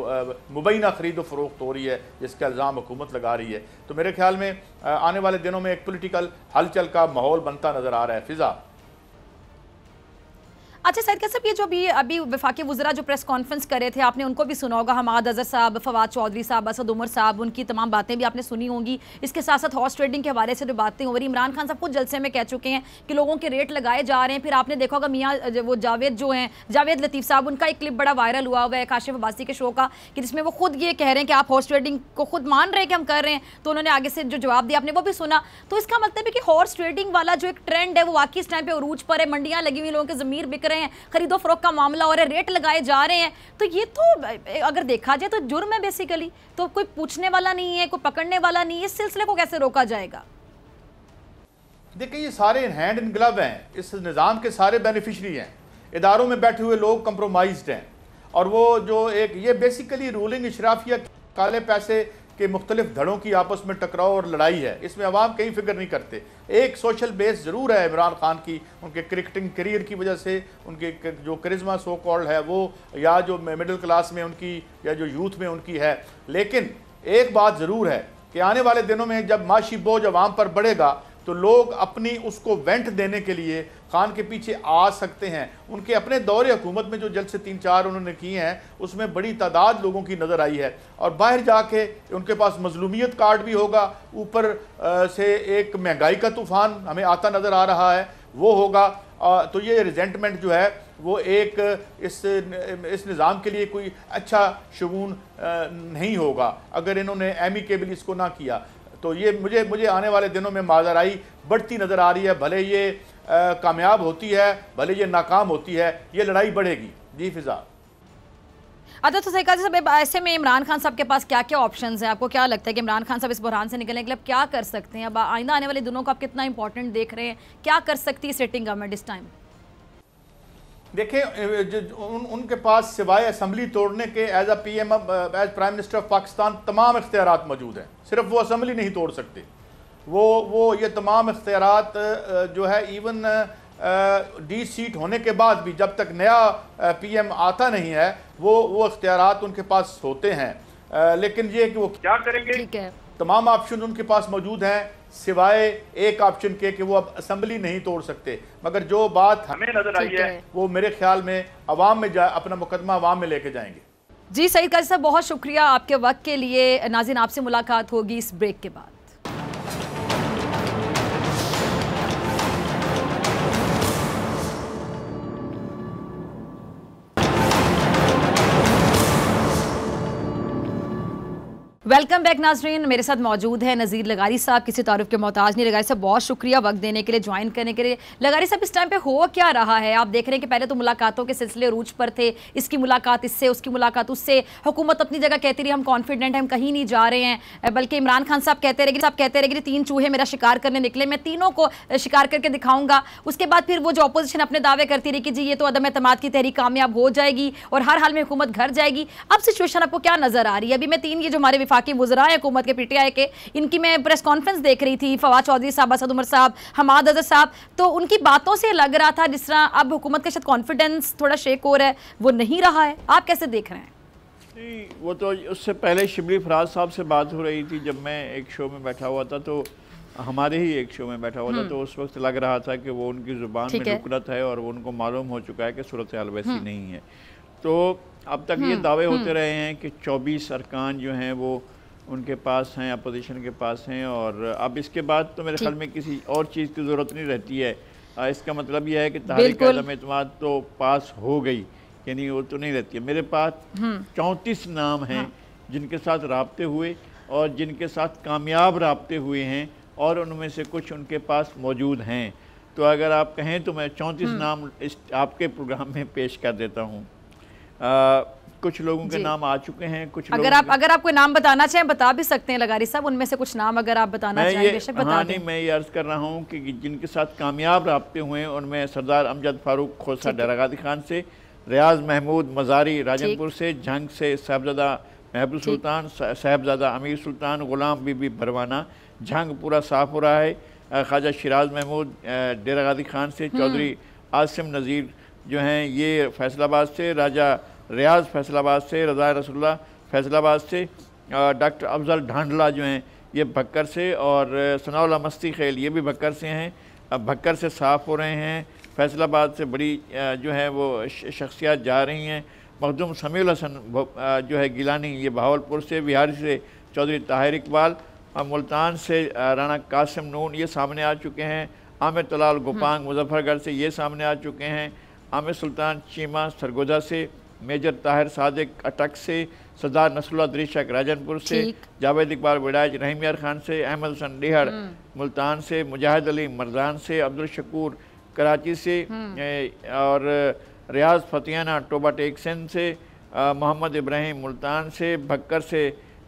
मुबैना ख़रीद फ़रोख्त हो रही है जिसका इल्ज़ाम हुकूमत लगा रही है, तो मेरे ख्याल में आने वाले दिनों में एक पॉलिटिकल हलचल का माहौल बनता नज़र आ रहा है। फिज़ा, अच्छा सैयद कैसब, ये जो अभी वफाकी वज़रा जो प्रेस कॉन्फ्रेंस कर रहे थे, आपने उनको भी सुना होगा, हमाद अज़हर साहब, फवाद चौधरी साहब, असद उमर साहब, उनकी तमाम बातें भी आपने सुनी होंगी। इसके साथ साथ हॉर्स ट्रेडिंग के हवाले से जो बातें हो रही, इमरान खान साहब खुद जलसे में कह चुके हैं कि लोगों के रेट लगाए जा रहे हैं। फिर आपने देखा होगा मियाँ वो जावेद जो हैं, जावेद लतीफ़ साहब, उनका एक क्लिप बड़ा वायरल हुआ है काशिफ अब्बासी के शो का, कि जिसमें वो खुद ये कह रहे हैं कि आप हॉर्स ट्रेडिंग को खुद मान रहे हैं कि हम कर रहे हैं, तो उन्होंने आगे से जो जवाब दिया आपने वो भी सुना। तो इसका मतलब है कि हॉर्स ट्रेडिंग वाला जो एक ट्रेंड है वो वाकई इस टाइम पे उरूज पर है, मंडियाँ लगी हुई, लोगों के ज़मीर बिक रहे हैं, खरीदो फरोख्त का मामला और रेट लगाए जा रहे हैं। तो ये तो अगर देखा जाए तो जुर्म है बेसिकली, तो कोई पूछने वाला नहीं है, कोई पकड़ने वाला नहीं है, इस सिलसिले को कैसे रोका जाएगा? देखिए, ये सारे हैंड इन ग्लव हैं, इस निज़ाम के सारे बेनिफिशरी हैं, इदारों में बैठे हुए लोग कंप्रोमाइज्ड हैं, और वो जो एक ये बेसिकली रूलिंग इशराफिया काले पैसे के मुख्तलिफ धड़ों की आपस में टकराव और लड़ाई है। इसमें अवाम कहीं फिक्र नहीं करते। एक सोशल बेस ज़रूर है इमरान खान की, उनके क्रिकेटिंग करियर की वजह से, उनके जो करिश्मा सो कॉल्ड है वो, या जो मिडिल क्लास में उनकी या जो यूथ में उनकी है। लेकिन एक बात ज़रूर है कि आने वाले दिनों में जब माशी बोझ अवाम पर बढ़ेगा तो लोग अपनी उसको वेंट देने के लिए खान के पीछे आ सकते हैं। उनके अपने दौरे हुकूमत में जो जलसे 3-4 उन्होंने किए हैं उसमें बड़ी तादाद लोगों की नज़र आई है, और बाहर जाके उनके पास मजलूमियत कार्ड भी होगा, ऊपर से एक महंगाई का तूफ़ान हमें आता नज़र आ रहा है वो होगा। तो ये रिजेंटमेंट जो है वो एक इस निज़ाम के लिए कोई अच्छा शगुन नहीं होगा अगर इन्होंने एमिकेबली इसको ना किया। तो ये मुझे आने वाले दिनों में माजराई बढ़ती नज़र आ रही है। भले ये कामयाब होती है, भले ये नाकाम होती है, ये लड़ाई बढ़ेगी। जी फिजा। अच्छा, तो सही साहब, ऐसे में इमरान खान साहब के पास क्या क्या ऑप्शंस हैं? आपको क्या लगता है कि इमरान खान साहब इस बहरान से निकलने के लिए क्या कर सकते हैं? अब आइंदा आने वाले दिनों को आप कितना इंपॉर्टेंट देख रहे हैं? क्या कर सकती है सिटिंग गवर्नमेंट इस टाइम? देखिए, उनके पास सिवाय असम्बली तोड़ने के as prime minister of Pakistan तमाम इख्तियारात मौजूद हैं। सिर्फ वो असम्बली नहीं तोड़ सकते, वो ये तमाम इख्तियारात जो है इवन डी सीट होने के बाद भी जब तक नया PM आता नहीं है वो इख्तियारात उनके पास होते हैं। लेकिन ये कि वो क्या करेंगे, तमाम ऑप्शन उनके पास मौजूद हैं सिवाय एक ऑप्शन के कि वो अब असम्बली नहीं तोड़ सकते। मगर जो बात हमें नजर आई है वो मेरे ख्याल में अवाम में अपना मुकदमा अवाम में लेके जाएंगे। जी सईद काजी साहब, बहुत शुक्रिया आपके वक्त के लिए। नाज़रीन, आपसे मुलाकात होगी इस ब्रेक के बाद। वेलकम बैक नाजरीन, मेरे साथ मौजूद है नज़ीर लगारी साहब, किसी तारुफ के मोहताज नहीं। लगारी साहब, बहुत शुक्रिया वक्त देने के लिए, ज्वाइन करने के लिए। लगारी साहब, इस टाइम पे हो क्या रहा है? आप देख रहे हैं कि पहले तो मुलाकातों के सिलसिले रूज पर थे, इसकी मुलाकात इससे, उसकी मुलाकात उससे। हुकूमत अपनी जगह कहती रही हम कॉन्फिडेंट हैं, हम कहीं नहीं जा रहे हैं, बल्कि इमरान खान साहब कहते रहे कि 3 चूहे मेरा शिकार करने निकले, मैं तीनों को शिकार करके दिखाऊंगा। उसके बाद फिर वो जो अपोजिशन अपने दावे करती रही कि जी ये तो अदम एतमाद की तहरीक कामयाब हो जाएगी और हर हाल में हुकूमत घर जाएगी। अब सिचुएशन आपको क्या नजर आ रही है? अभी मैं 3 ये जो हमारे विफाकी वज़रा हैं हुकूमत के, PTI के, इनकी मैं प्रेस कॉन्फ्रेंस देख रही थी, फवाद चौधरी साहब, असद उमर साहब, हमाद अज़हर साहब, तो उनकी बातों से लग रहा था जिस तरह अब हुकूमत का शायद कॉन्फिडेंस थोड़ा शेक हो रहा है, वो नहीं रहा है। आप कैसे देख रहे हैं? नहीं, वो तो उससे पहले शिबली फराज साहब से बात हो रही थी जब मैं एक शो में बैठा हुआ था, तो हमारे ही एक शो में बैठा हुआ था, तो उस वक्त लग रहा था कि वो उनकी ज़ुबान में नुकरत है और उनको मालूम हो चुका है कि सूरत हाल वैसी नहीं है। तो अब तक ये दावे होते रहे हैं कि 24 अरकान जो हैं वो उनके पास हैं, अपोजिशन के पास हैं, और अब इसके बाद तो मेरे ख्याल में किसी और चीज़ की ज़रूरत नहीं रहती है इसका मतलब यह है कि तहरीक अदम एतमाद तो पास हो गई, यानी वो तो नहीं रहती है। मेरे पास 34 नाम हैं जिनके साथ राब्ते हुए और जिनके साथ कामयाब राब्ते हुए हैं, और उनमें से कुछ उनके पास मौजूद हैं। तो अगर आप कहें तो मैं 34 नाम इस आपके प्रोग्राम में पेश कर देता हूँ। कुछ लोगों के नाम आ चुके हैं, कुछ अगर आप कोई नाम बताना चाहें बता भी सकते हैं लगारी साहब, उनमें से कुछ नाम अगर आप बताना चाहें बेशक बता दें। मैं ये अर्ज कर रहा हूँ कि जिनके साथ कामयाब राब्ते हुए हैं उनमें सरदार अमजद फारूक खोसा डरागादी खान से, रियाज महमूद मज़ारी राजनपुर से, झंग से साहबजादा महबूब सुल्तान, साहबजादा अमीर सुल्तान, गुलाम बीबी भरवाना, झंग पूरा साफ हो रहा है, ख्वाजा शिराज महमूद डेरा गादी खान से, चौधरी आसिम नज़ीर जो हैं ये फैसलाबाद से, राजा रियाज फैसलाबाद से, रज़ा रसुल्ला फैसलाबाद से, डॉक्टर अफजल ढांडला जो हैं ये भक्कर से, और सनाउल्लाह मस्ती खेल ये भी भक्कर से हैं। अब भक्कर से साफ़ हो रहे हैं, फैसलाबाद से बड़ी जो है वो शख्सियात जा रही हैं। मखदूम समीउल हसन जो है गिलानी ये बहावलपुर से, बिहारी से चौधरी ताहिर इकबाल, मुल्तान से राना कासिम नून ये सामने आ चुके हैं। आमिर तलाल गोपांग मुजफ्फरगढ़ से ये सामने आ चुके हैं। आमिर सुल्तान चीमा सरगोजा से, मेजर ताहिर सादिक अटक से, सरदार नसरुल्लाह दरीशक राजनपुर से, जावेद इकबाल विडाज रहीम यार खान से, अहमद हसन डिहड़ मुल्तान से, मुजाहिद अली मरदान से, अब्दुल शकूर कराची से, और रियाज फतियाना टोबा टेक सिंध से, मोहम्मद इब्राहिम मुल्तान से, भक्कर से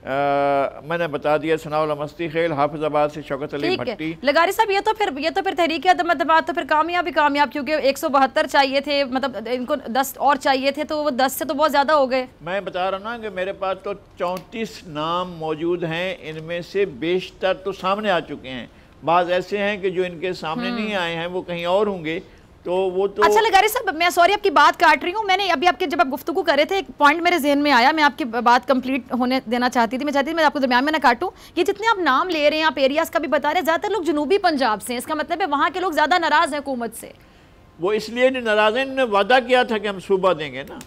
मैंने बता दिया, सनाउल्लाह मस्ती खेल हाफिजाबाद से, शौकत अली भट्टी। लगारी साहब ये तो फिर तहरीक अदम एतमाद तो फिर कामयाब क्योंकि 172 चाहिए थे, मतलब इनको 10 और चाहिए थे, तो वो 10 से तो बहुत ज़्यादा हो गए। मैं बता रहा हूँ ना कि मेरे पास तो 34 नाम मौजूद हैं, इनमें से बेशतर तो सामने आ चुके हैं, बाज़ ऐसे हैं कि जो इनके सामने नहीं आए हैं वो कहीं और होंगे। तो वो तो अच्छा लगारी साहब मैं सॉरी आपकी बात काट रही हूँ, मैंने अभी आपके जब आप गुफ्तगू कर रहे थे एक पॉइंट मेरे जहन में आया, मैं आपकी बात कंप्लीट होने देना चाहती थी, मैं चाहती थी मैं आपको दरमियान में ना काटूं। ये जितने आप नाम ले रहे हैं, आप एरियाज का भी बता रहे हैं, ज़्यादातर लोग जनूबी पंजाब से हैं, इसका मतलब है वहाँ के लोग ज़्यादा नाराज़ हैं हुकूमत से। वो इसलिए नाराज़ हैं, इन्होंने वादा किया था कि हम सूबा देंगे ना,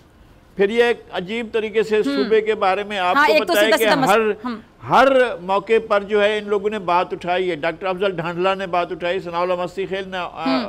फिर ये एक अजीब तरीके से सूबे के बारे में आपको पता है कि हर मौके पर जो है इन लोगों ने बात उठाई है। डॉक्टर अफजल ढांडला ने बात उठाई, सनाउल्लाह मस्ती खेल ने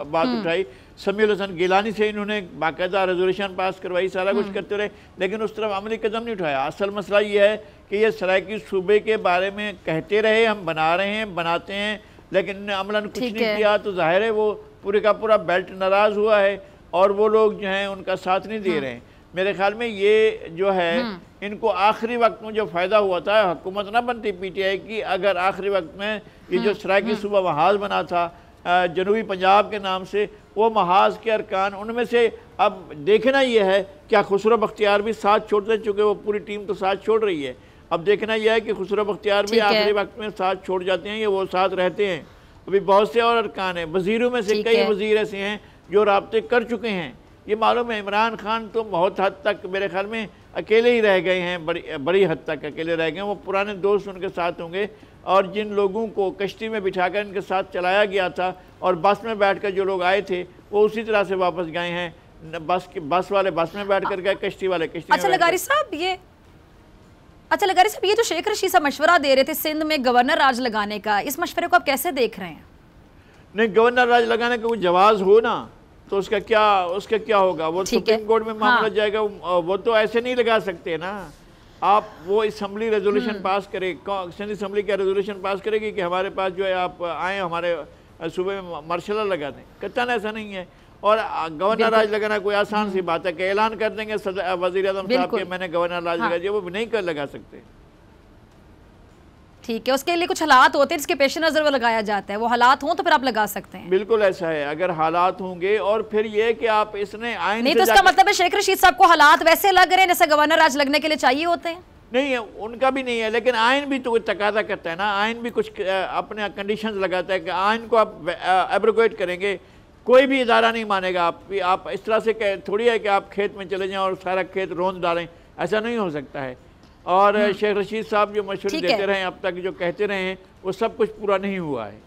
बात उठाई, समीउल हसन गिलानी से इन्होंने बाकायदा रेजोल्यूशन पास करवाई, सारा कुछ करते रहे, लेकिन उस तरफ अमली कदम नहीं उठाया। असल मसला ये है कि ये सराइकी सूबे के बारे में कहते रहे, हम बना रहे हैं, बनाते हैं, लेकिन अमलन कुछ नहीं किया, तो जाहिर है वो पूरे का पूरा बेल्ट नाराज़ हुआ है और वो लोग जो हैं उनका साथ नहीं दे रहे हैं। मेरे ख्याल में ये जो है इनको आखिरी वक्त में जो फ़ायदा हुआ था, हुकूमत ना बनती पीटीआई की अगर आखिरी वक्त में ये जो सराइकी सूबा महाज बना था जनूबी पंजाब के नाम से, वो महाज के अरकान उनमें से अब देखना ये है क्या खुसरो बख्तियार भी साथ छोड़ते, चूँकि वो पूरी टीम तो साथ छोड़ रही है, अब देखना यह है कि खुसरो बख्तियार भी आखिरी वक्त में साथ छोड़ जाते हैं या वो साथ रहते हैं। अभी बहुत से और अरकान हैं, वज़ीरों में से कई वज़ीर ऐसे हैं जो राब्ते कर चुके हैं। ये मालूम है इमरान खान तो बहुत हद तक मेरे ख्याल में अकेले ही रह गए हैं, बड़ी हद तक अकेले रह गए। वो पुराने दोस्त उनके साथ होंगे, और जिन लोगों को कश्ती में बिठाकर इनके साथ चलाया गया था और बस में बैठकर जो लोग आए थे वो उसी तरह से वापस गए हैं। बस वाले बस में बैठकर गए, कश्ती वाले कश्ती। अच्छा लगारी साहब ये जो शेख रशीद साहब मशवरा दे रहे थे सिंध में गवर्नर राज लगाने का, इस मशवरे को आप कैसे देख रहे हैं? नहीं, गवर्नर राज लगाने का कोई जवाज़ हो ना तो उसका क्या होगा, वो सुप्रीम कोर्ट में मामला जाएगा। वो तो ऐसे नहीं लगा सकते ना आप, वो असम्बली रेजोल्यूशन पास करे, सिंध असम्बली क्या रेजोल्यूशन पास करेगी कि हमारे पास जो है आप आए हमारे सूबे में मार्शल लॉ लगा दें, कतई ऐसा नहीं है। और गवर्नर राज लगाना कोई आसान सी बात है कि ऐलान कर देंगे वज़ीर आज़म साहब के मैंने गवर्नर राज लगा दिया, वो नहीं कर लगा सकते। ठीक है, उसके लिए कुछ हालात होते हैं जिसके पेश नज़र वो लगाया जाता है, वो हालात हों तो फिर आप लगा सकते हैं। बिल्कुल ऐसा है, अगर हालात होंगे और फिर ये कि आप इसने आइन नहीं तो इसका मतलब है शेख रशीद साहब को हालात वैसे लग रहे हैं जैसे गवर्नर राज लगने के लिए चाहिए होते हैं। नहीं है, उनका भी नहीं है, लेकिन आइन भी तो तकाजा करता है ना, आइन भी कुछ अपने कंडीशंस लगाता है कि आइन को आप एब्रोगेट करेंगे, कोई भी इदारा नहीं मानेगा। आप इस तरह से थोड़ी है कि आप खेत में चले जाएं और सारा खेत रोंद डालें, ऐसा नहीं हो सकता है। और शेख रशीद साहब जो मशवरे देते रहे अब तक, जो कहते रहे हैं, वो सब कुछ पूरा नहीं हुआ है।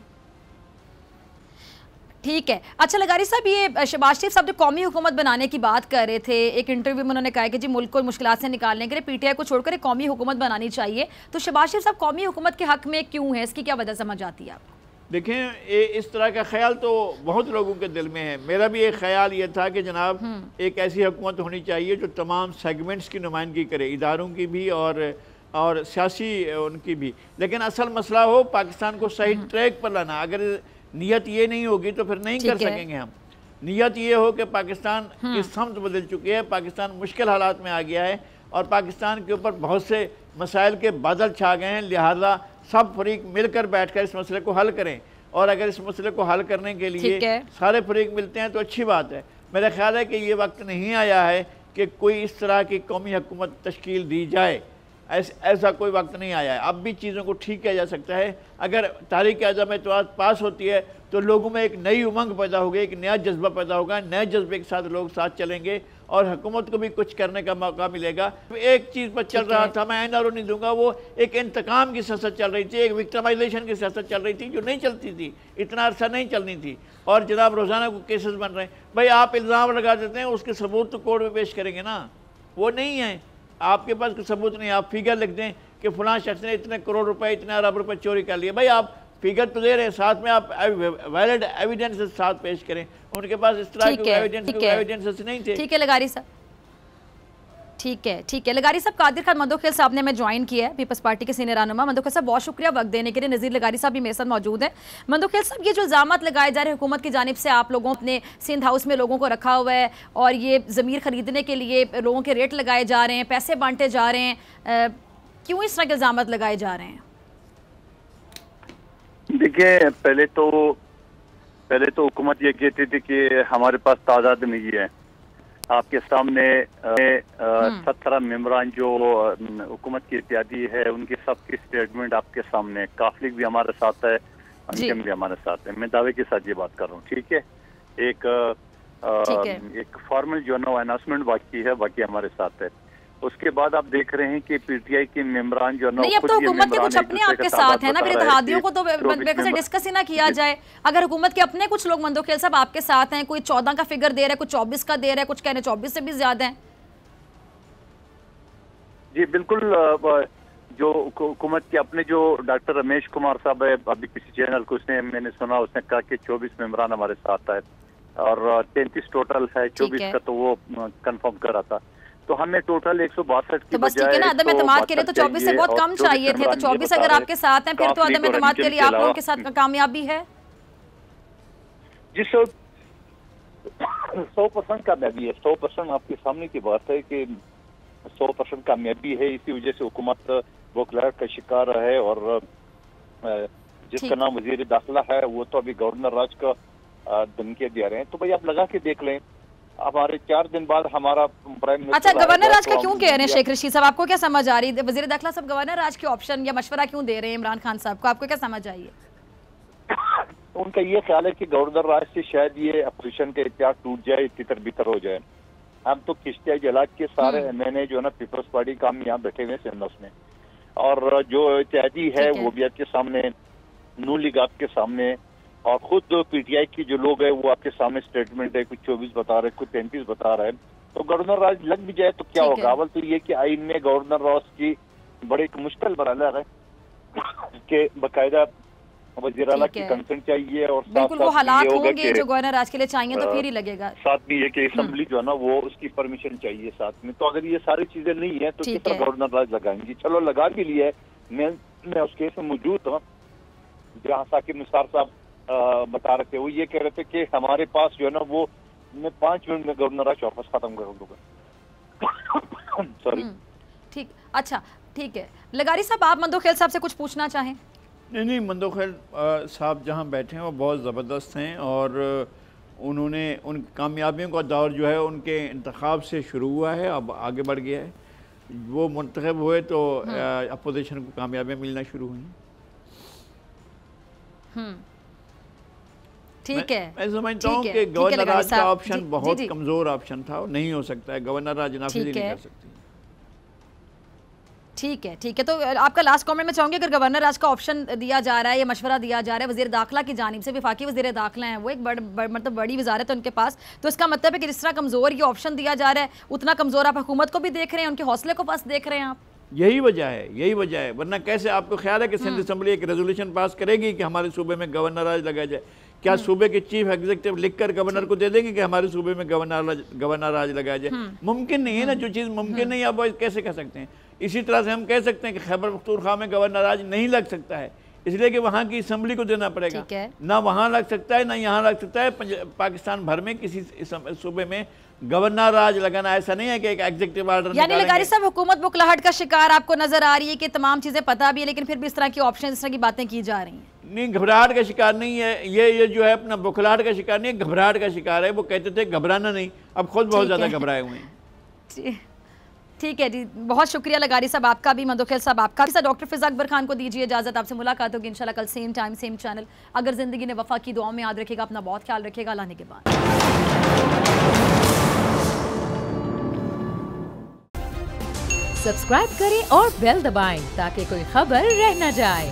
ठीक है, अच्छा लगारी साहब ये शहबाज शरीफ साहब जो कौमी हुकूमत बनाने की बात कर रहे थे, एक इंटरव्यू में उन्होंने कहा कि जी मुल्क को मुश्किलात से निकालने के लिए पीटीआई को छोड़कर एक कौमी हुकूमत बनानी चाहिए, तो शहबाज शरीफ साहब कौमी हुकूमत के हक में क्यों है, इसकी क्या वजह समझ आती है आपको? देखें इस तरह का ख्याल तो बहुत लोगों के दिल में है। मेरा भी एक ख्याल ये था कि जनाब एक ऐसी हुकूमत होनी चाहिए जो तमाम सेगमेंट्स की नुमाइंदगी करे, इदारों की भी और सियासी उनकी भी। लेकिन असल मसला हो पाकिस्तान को सही ट्रैक पर लाना। अगर नीयत ये नहीं होगी तो फिर नहीं कर सकेंगे हम। नीयत ये हो कि पाकिस्तान की समत बदल चुकी है, पाकिस्तान मुश्किल हालात में आ गया है और पाकिस्तान के ऊपर बहुत से मसाइल के बादल छा गए हैं। लिहाजा सब फरीक मिलकर बैठकर इस मसले को हल करें, और अगर इस मसले को हल करने के लिए सारे फरीक मिलते हैं तो अच्छी बात है। मेरा ख्याल है कि ये वक्त नहीं आया है कि कोई इस तरह की कौमी हुकूमत तश्कील दी जाए, ऐसा कोई वक्त नहीं आया है। अब भी चीज़ों को ठीक किया जा सकता है। अगर तारीख-ए-आज़म एतवार पास होती है तो लोगों में एक नई उमंग पैदा होगी, एक नया जज्बा पैदा होगा, नए जज्बे के साथ लोग साथ चलेंगे और हुकूमत को भी कुछ करने का मौका मिलेगा। एक चीज़ पर चल रहा था, मैं एनआरओ नहीं दूंगा, वो एक इंतकाम की सियासत चल रही थी, एक विक्टिमाइजेशन की सियासत चल रही थी जो नहीं चलती थी, इतना अरसा नहीं चलनी थी। और जनाब रोज़ाना को केसेस बन रहे हैं। भाई आप इल्ज़ाम लगा देते हैं, उसके सबूत तो कोर्ट में पेश करेंगे ना, वो नहीं है। आपके पास कोई सबूत नहीं, आप फिगर लिख दें कि फलां शख्स ने इतने करोड़ रुपए, इतने अरब रुपए चोरी कर लिए। भाई आप फिगर तो दे रहे हैं, साथ में आप वैलिड एविडेंस साथ पेश करें। उनके पास इस तरह के एविडेंस नहीं थे। ठीक है लगारी साहब, ठीक है लगारी साहब। कादिर खान मंदोखेल साहब ने मैं ज्वाइन किया है, पीपल्स पार्टी के सीनियर रहनुमा। मंदोखेल साहब बहुत शुक्रिया वक्त देने के लिए। नज़ीर लगारी साहब भी मेरे साथ मौजूद हैं। मंदोखेल साहब, ये जो इल्ज़ामात लगाए जा रहे हैं हुकूमत की जानिब से, आप लोगों अपने सिंध हाउस में लोगों को रखा हुआ है और ये ज़मीर ख़रीदने के लिए लोगों के रेट लगाए जा रहे हैं, पैसे बांटे जा रहे हैं, क्यों इस तरह के इल्ज़ामात लगाए जा रहे हैं? देखिए, पहले तो हुकूमत ये कहती थी कि हमारे पास तादाद नहीं है। आपके सामने 17 मेंबरान जो हुकूमत की इत्यादी है उनकी सबकी स्टेटमेंट आपके सामने। काफलिक भी हमारे साथ है, अंजम भी हमारे साथ है। मैं दावे के साथ ये बात कर रहा हूँ, ठीक है। एक फॉर्मल जो है ना अनाउंसमेंट बाकी है, बाकी हमारे साथ है। उसके बाद आप देख रहे हैं कि पीटीआई के मेंबरान जो है ना, अब तो हुकूमत के कुछ अपने आपके साथ है ना, फिर इत्तेहादियों को तो बेखौफ से डिस्कस ही ना किया जाए। अगर हुकूमत के अपने कुछ लोग मंदोखेल साहब आपके साथ हैं, कोई 14 का फिगर दे रहा है, कुछ 24 का दे रहा है, कुछ कह रहे हैं 24 से भी ज्यादा है। जी बिल्कुल, जो हुकूमत के अपने जो डॉक्टर रमेश कुमार साहब है, अभी किसी चैनल को मैंने सुना, उसने कहा कि 24 मेंबरान हमारे साथ है और 33 टोटल है, 24 का तो वो कंफर्म कर रहा था। तो हमें टोटल 162 की तो बस ठीक है ना, अदम एतमाद के लिए तो 24 से बहुत कम चाहिए थे। तो 24 अगर आपके साथ हैं फिर तो अदम एतमाद के लिए आप लोगों के साथ कामयाबी है। जी 100% कामयाबी है, 100% आपके सामने की बात है कि 100% कामयाबी है। इसी वजह से हुकूमत बौखलाहट का शिकार है और जिसका नाम वजीर दाखिला है वो तो अभी गवर्नर राज का धमकियां दे रहे हैं। तो भाई आप लगा के देख लें, हमारे 4 दिन बाद हमारा प्राइम मिनिस्टर। अच्छा, गवर्नर राज का क्यों कह रहे हैं शेख रशीद साहब? आपको क्या समझ आ रही है? वजीर दाखिला साहब गवर्नर राज के ऑप्शन या मशवरा क्यों दे रहे हैं इमरान खान साहब को? आपको क्या समझ आई है? उनका ये ख्याल है कि गवर्नर राज से शायद ये अपोजिशन का इत्तेहाद टूट जाए, तितर बितर हो जाए। हम तो किश्तिया जलाद के सारे एमएनए जो है ना पीपल्स पार्टी का हम यहाँ बैठे हुए सिंध में, और जो इत्तेहादी है वो भी आपके सामने, नून लीग आपके सामने, और खुद पीटीआई की जो लोग हैं वो आपके सामने स्टेटमेंट है, कुछ 24 बता रहे, कुछ 33 बता रहे हैं। तो गवर्नर राज लग भी जाए तो क्या होगा? अवल तो ये कि आइन में गवर्नर राज की बड़ी मुश्किल बराला है कि बाकायदा वज़ीर आला की कंसेंट चाहिए और बिल्कुल वो हालात होंगे जो गवर्नर राज के लिए चाहिए तो फिर ही लगेगा। साथ में ये कि असेंबली जो है ना वो उसकी परमिशन चाहिए साथ में। तो अगर ये सारी चीजें नहीं है तो किस तरह गवर्नर राज लगाएंगे? चलो लगा भी लिया है। मैं उस केस में मौजूद था जहाँ साकिब निसार साहब बता रहे थे, वो ये कह रहे थे कि हमारे पास जो है ना वो मैं 5 मिनट में गवर्नर राज वापस खत्म कर दूंगा। सॉरी। ठीक, अच्छा ठीक है। लगारी साहब आप मंदोखेल साहब से कुछ पूछना चाहें? नहीं, मंदोखेल साहब जहाँ बैठे हैं वो बहुत ज़बरदस्त हैं और उन्होंने उन कामयाबियों का दौर जो है उनके इंतखाब से शुरू हुआ है, अब आगे बढ़ गया है। वो मुंतखब हुए तो अपोजिशन को कामयाबियाँ मिलना शुरू हुई। ठीक है, मैं समझता हूँ कि गवर्नर राज का ऑप्शन बहुत कमज़ोर ऑप्शन था, नहीं हो सकता है। गवर्नर राज नाफिज नहीं कर सकती। ठीक है। तो आपका लास्ट कमेंट में चाहूंगी, अगर गवर्नर राज का ऑप्शन दिया जा रहा है या मशवरा दिया जा रहा है वज़ीर दाखिला की जानिब से, वफाकी वज़ीर दाखिला है वो एक मतलब बड़ी वजारत है उनके पास, तो इसका मतलब है कि जिस तरह कमज़ोर ये ऑप्शन दिया जा रहा है उतना कमज़ोर आप हुकूमत को भी देख रहे हैं, उनके हौसले को पास देख रहे हैं आप? यही वजह है, वरना कैसे आपको ख्याल है कि सिंध असम्बली एक रेजोल्यूशन पास करेगी कि हमारे सूबे में गवर्नर राज लगाया जाए? क्या सूबे के चीफ एग्जीक्यूटिव लिखकर गवर्नर को दे देंगे कि हमारे सूबे में गवर्नर राज लगाया जाए? मुमकिन नहीं है ना, जो चीज़ मुमकिन नहीं आप कैसे कह सकते हैं? इसी तरह से हम कह सकते हैं कि खैबर पख्तूनख्वा में गवर्नर राज नहीं लग सकता है, इसलिए कि वहाँ की असम्बली को देना पड़ेगा। ना वहाँ लग सकता है ना यहाँ लग सकता है। पाकिस्तान भर में किसी सूबे में गवर्नर राज लगाना ऐसा नहीं है कि एक एग्जीक्यूटिव ऑर्डर। यानी लगारी साहब, हुकूमत बुखलाहट का शिकार आपको नजर आ रही है कि तमाम चीजें पता भी है, लेकिन फिर भी इस तरह की ऑप्शन, इस तरह की बातें की जा रही हैं? नहीं, घबराहट का शिकार नहीं है ये जो है अपना बुखलाहट का शिकार नहीं है, घबराहट का शिकार है। वो कहते थे घबराना नहीं, अब खुद बहुत ज्यादा घबराए हुए हैं। ठीक है जी, बहुत शुक्रिया लगारी साहब आपका भी, मंदोखेल साहब आपका भी। डॉक्टर फिज़ा अकबर खान को दीजिए इजाजत, आपसे मुलाकात होगी इंशाल्लाह कल सेम टाइम सेम चैनल। अगर जिंदगी ने वफा की, दुआ में याद रखेगा, अपना बहुत ख्याल रखेगा। अल्लाह ने के बाद सब्सक्राइब करें और बेल दबाएं ताकि कोई खबर रह न जाए।